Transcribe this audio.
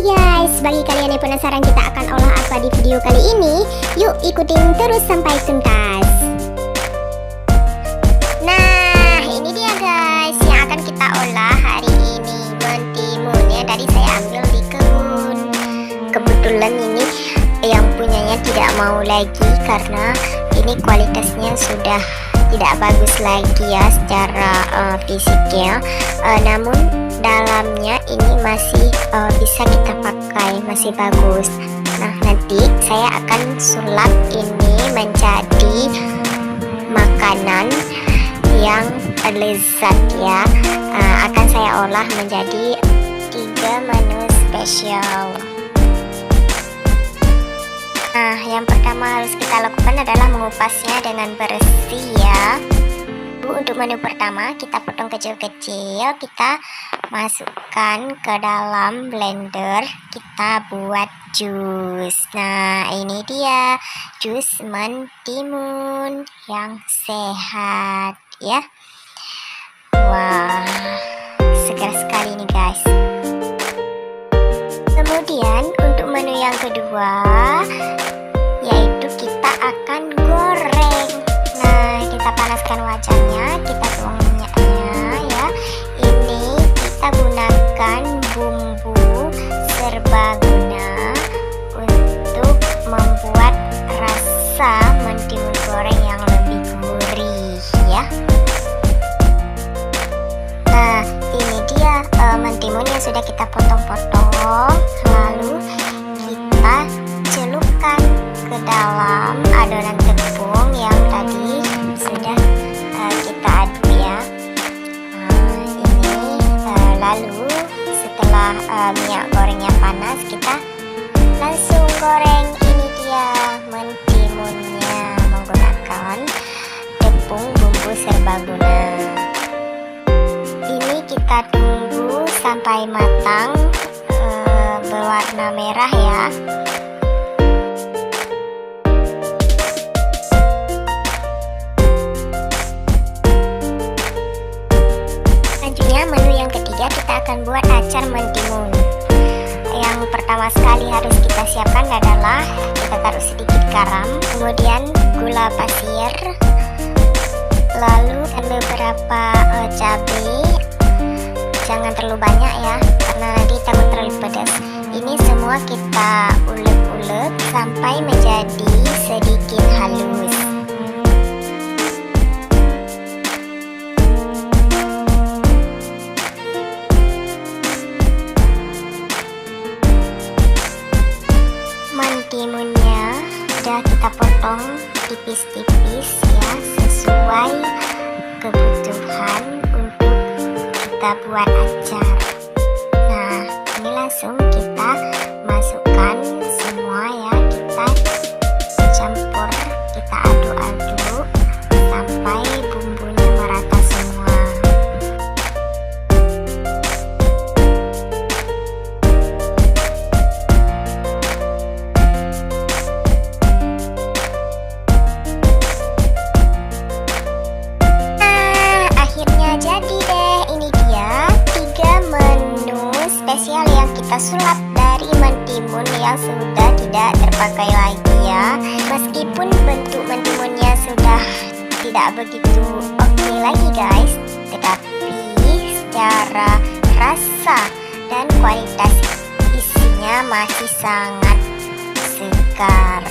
Hai guys, bagi kalian yang penasaran kita akan olah apa di video kali ini, yuk ikutin terus sampai tuntas. Nah, ini dia guys yang akan kita olah hari ini, mentimun ya. Tadi saya ambil di kebun. Kebetulan ini yang punyanya tidak mau lagi karena ini kualitasnya sudah tidak bagus lagi ya secara fisiknya, namun dalamnya ini masih bisa kita pakai, masih bagus. Nah, nanti saya akan sulap ini menjadi makanan yang lezat ya. Akan saya olah menjadi 3 menu spesial. Nah, yang pertama harus kita lakukan adalah mengupasnya dengan bersih ya. Untuk menu pertama kita potong kecil-kecil, kita masukkan ke dalam blender, kita buat jus. Nah, ini dia jus mentimun yang sehat ya. Wah, segar sekali nih guys. Kemudian untuk menu yang kedua, yaitu kita akan goreng. Nah, kita panaskan wajannya, kita tuang minyaknya ya. Ini kita gunakan bumbu serbaguna untuk membuat rasa mentimun goreng yang lebih gurih ya. Nah, ini dia mentimun yang sudah kita potong-potong, lalu kita celupkan ke dalam adonan tepung yang tadi sudah kita aduk ya. Nah, ini lalu setelah minyak gorengnya panas, kita langsung goreng. Ini dia mentimunnya menggunakan tepung bumbu serbaguna. Ini kita tunggu sampai matang, berwarna merah ya. Selanjutnya menu yang ketiga, kita akan buat acar mentimun. Yang pertama sekali harus kita siapkan adalah kita taruh sedikit garam, kemudian gula pasir, lalu beberapa cabai. Jangan terlalu banyak ya, karena nanti takut terlalu pedas. Ini semua kita ulek-ulek sampai menjadi sedikit halus. Mentimunnya sudah kita potong tipis-tipis ya, sesuai kebutuhan untuk kita buat acar. Nah, ini langsung kita masukkan semua ya, kita campur, kita aduk-aduk sampai bumbunya merata semua. Jadi deh, ini dia 3 menu spesial yang kita sulap dari mentimun yang sudah tidak terpakai lagi ya. Meskipun bentuk mentimunnya sudah tidak begitu oke lagi guys, tetapi secara rasa dan kualitas isinya masih sangat segar.